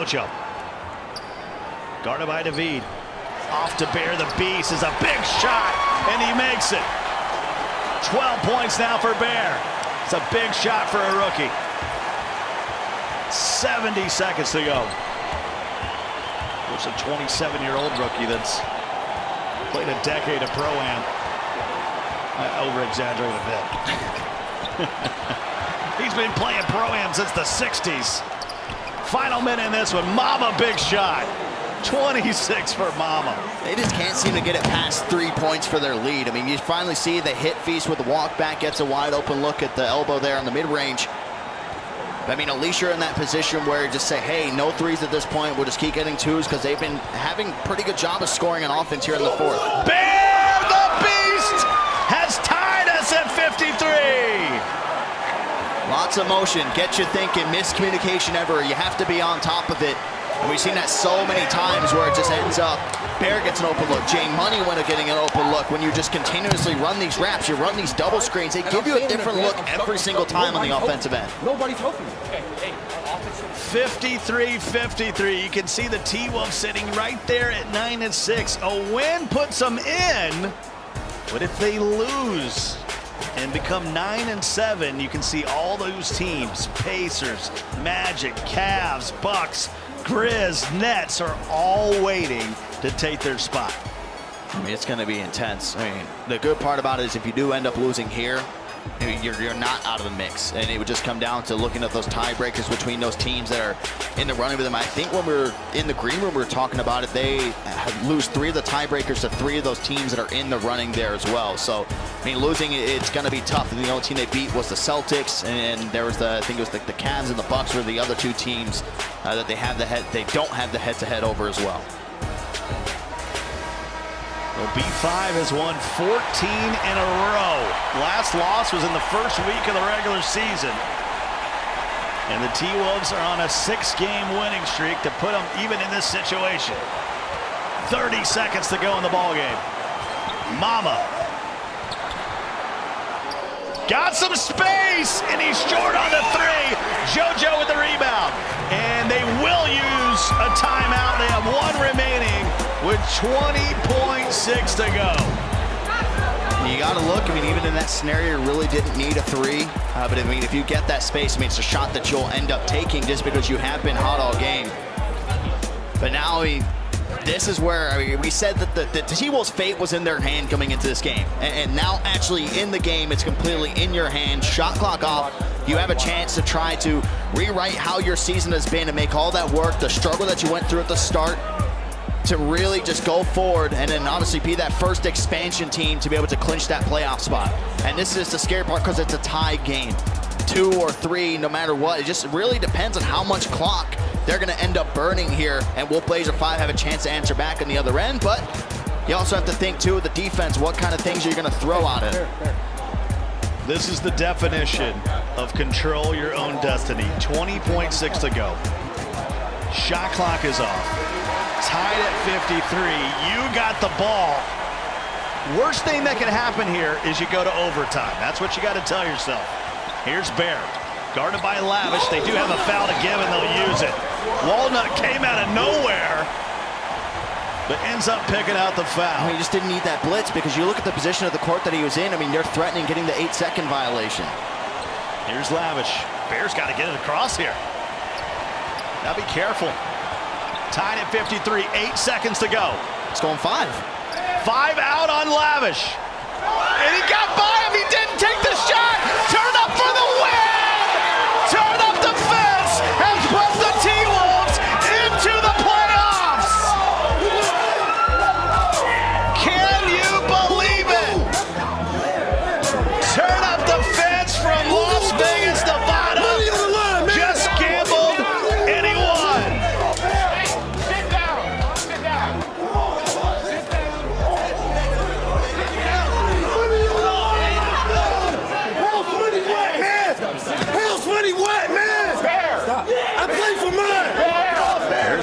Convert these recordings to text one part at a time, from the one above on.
Ocho. Guarded by David. Off to Bear. The Beast is a big shot, and he makes it. 12 points now for Bear. It's a big shot for a rookie. 70 seconds to go. There's a 27-year-old rookie that's played a decade of Pro-Am. I over-exaggerate a bit. He's been playing Pro-Am since the 60s. Final minute in this one. Mama, big shot. 26 for Mama. They just can't seem to get it past 3 points for their lead. I mean, you finally see the hit feast with the walk back, gets a wide open look at the elbow there on the mid-range. I mean, at least you're in that position where you just say, hey, no threes at this point. We'll just keep getting twos because they've been having a pretty good job of scoring on offense here in the fourth. Bear the Beast has tied us at 53. Lots of motion. Get you thinking. Miscommunication ever. You have to be on top of it. And we've seen that so many times where it just ends up. Bear gets an open look. Jay Money went up getting an open look. When you just continuously run these wraps, you run these double screens, they give you a different look every single time on the offensive end. Nobody's helping you. 53-53. You can see the T-Wolves sitting right there at 9-6. A win puts them in, but if they lose and become 9-7, you can see all those teams, Pacers, Magic, Cavs, Bucks, Grizz, Nets are all waiting to take their spot. I mean, it's going to be intense. I mean, the good part about it is if you do end up losing here, you're not out of the mix. And it would just come down to looking at those tiebreakers between those teams that are in the running with them. I think when we were in the green room, we were talking about it. They lose 3 of the tiebreakers to 3 of those teams that are in the running there as well. So, I mean, losing, it's going to be tough. The only team they beat was the Celtics, and there was I think it was the Cavs and the Bucks were the other 2 teams that they don't have the head-to-head over as well. Well, B5 has won 14 in a row. Last loss was in the first week of the regular season. And the T-Wolves are on a 6-game winning streak to put them even in this situation. 30 seconds to go in the ballgame. Mama. Got some space, and he's short on the 3. JoJo with the rebound. And they will use a timeout. They have 1 remaining with 20.6 to go. You got to look. I mean, even in that scenario, you really didn't need a 3. But I mean, if you get that space, I mean, it's a shot that you'll end up taking just because you have been hot all game. But now, I mean, this is where we said that the T-Wolves' fate was in their hand coming into this game. And now, actually, in the game, it's completely in your hand. Shot clock off. You have a chance to try to rewrite how your season has been and make all that work, the struggle that you went through at the start, to really just go forward and then obviously be that first expansion team to be able to clinch that playoff spot. And this is the scary part because it's a tie game. 2 or 3, no matter what. It just really depends on how much clock they're going to end up burning here. And will Blazer 5 have a chance to answer back on the other end? But you also have to think, too, of the defense, what kind of things you're going to throw at it. This is the definition of control your own destiny. 20.6 to go. Shot clock is off. Tied at 53. You got the ball. Worst thing that can happen here is you go to overtime. That's what you got to tell yourself. Here's Bear. Guarded by Lavish. They do have a foul to give, and they'll use it. Walnut came out of nowhere, but ends up picking out the foul. I mean, he just didn't need that blitz because you look at the position of the court that he was in. I mean, they're threatening getting the 8-second violation. Here's Lavish. Bear's got to get it across here. Now be careful. Tied at 53, 8 seconds to go. It's going 5. 5 out on Lavish. And he got by him, he didn't take the shot. Turn up for the win! Turn up the fence and put the T-Wolves into the playoffs! Can you believe it? Turn up the fence from Las Vegas, Nevada. Just gambled and he won.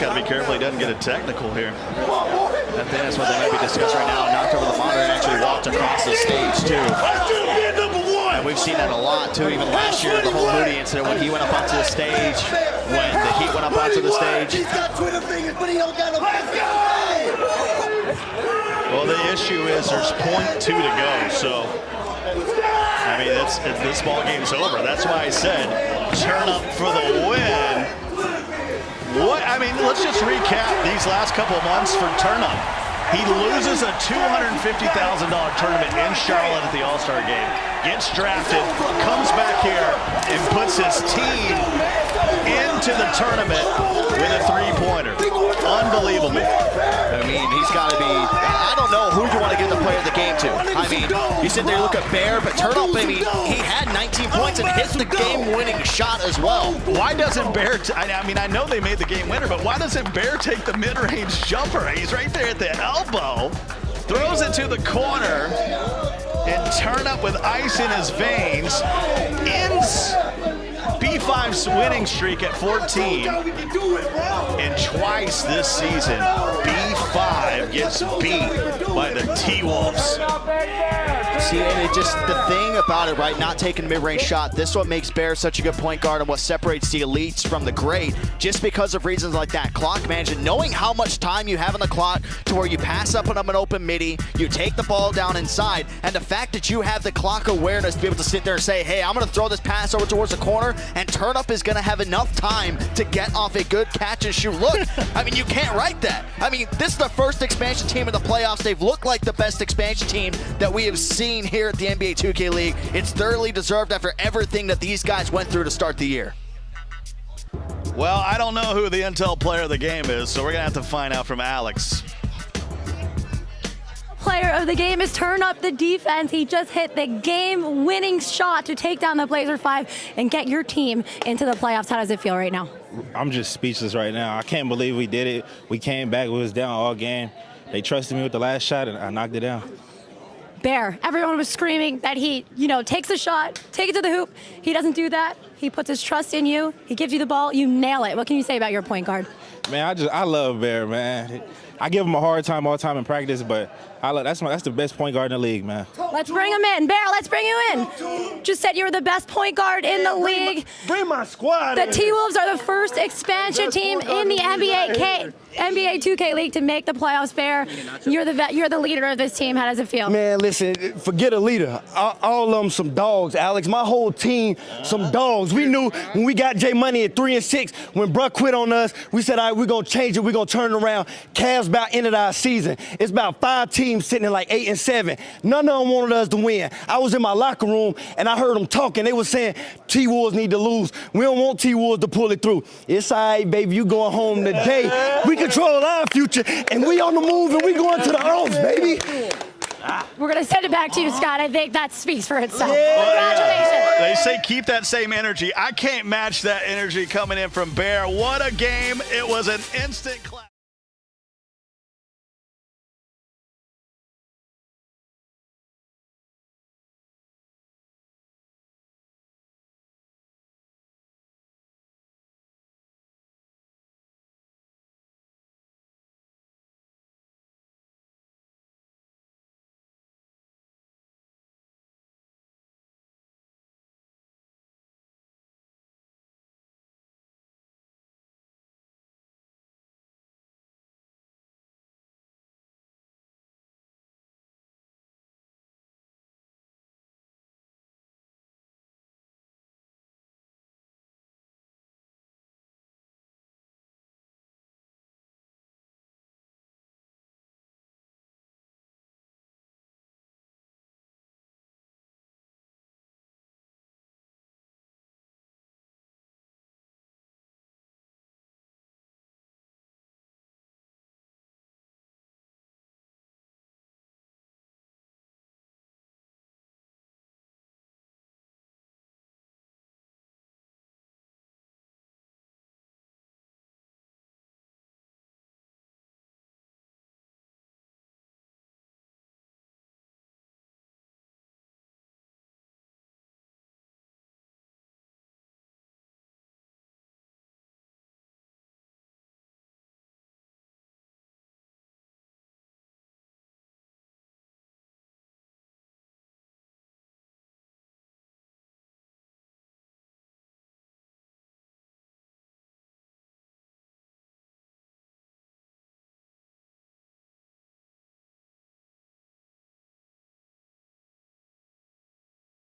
Got to be careful he doesn't get a technical here. I think that's what they might be discussing right now. Knocked over the monitor and actually walked across the stage, too. And And we've seen that a lot, too, even last year, the whole Moody incident when he went up onto the stage, when the Heat went up onto the stage. He's got Twitter fingers, but he don't got no. Well, the issue is there's .2 to go, so I mean, this ball game's over. That's why I said turn up for the win. What? I mean, let's just recap these last couple of months for Turnup. He loses a $250,000 tournament in Charlotte at the All-Star game, gets drafted, comes back here, and puts his team into the tournament with a three-pointer. Unbelievable. I mean, he's got to be, I don't know who you want to give the player of the game to. I mean, you sit there and look at Bear, but Turnup, I mean, he had 19 points and hit the game-winning shot as well. Why doesn't Bear, I mean, I know they made the game winner, but why doesn't Bear take the mid-range jumper? He's right there at the elbow, throws it to the corner, and Turnup with ice in his veins ends B5's winning streak at 14. And twice this season, B5 gets beat by the T-Wolves. See, and it just, the thing about it, right, not taking a mid-range shot, this is what makes Bear such a good point guard and what separates the elites from the great, just because of reasons like that. Clock management, knowing how much time you have on the clock to where you pass up on an open midi, you take the ball down inside, and the fact that you have the clock awareness to be able to sit there and say, hey, I'm going to throw this pass over towards the corner, and Turnup is going to have enough time to get off a good catch and shoot. Look, I mean, you can't write that. I mean, this is the first expansion team in the playoffs. They've looked like the best expansion team that we have seen here at the NBA 2K League. It's thoroughly deserved after everything that these guys went through to start the year. Well, I don't know who the Intel player of the game is, so we're going to have to find out from Alex. Player of the game is Turnup the defense. He just hit the game-winning shot to take down the Blazer 5 and get your team into the playoffs. How does it feel right now? I'm just speechless right now. I can't believe we did it. We came back. We was down all game. They trusted me with the last shot, and I knocked it down. Bear, everyone was screaming that he, takes a shot, take it to the hoop. He doesn't do that. He puts his trust in you. He gives you the ball. You nail it. What can you say about your point guard? Man, I love Bear, man. I give him a hard time all the time in practice, but that's the best point guard in the league, man. Let's bring him in. Bear, let's bring you in. Just said you were the best point guard in the league. Bring my squad. The T-Wolves are the first expansion team in the NBA 2K League to make the playoffs. Bear, you're the leader of this team. How does it feel? Man, listen, forget a leader. All of them some dogs, Alex. My whole team, some dogs. We knew when we got J Money at 3-6, when Bruh quit on us, we said, all right, we're going to change it. We're going to turn it around. Cavs about ended our season. It's about 5 teams sitting at like 8-7. None of them wanted us to win. I was in my locker room, and I heard them talking. They were saying, T-Wolves need to lose. We don't want T-Wolves to pull it through. It's all right, baby. You going home today. We control our future, and we on the move, and we going to the O's, baby. We're going to send it back to you, Scott. I think that speaks for itself. Congratulations. They say keep that same energy. I can't match that energy coming in from Bear. What a game. It was an instant clap.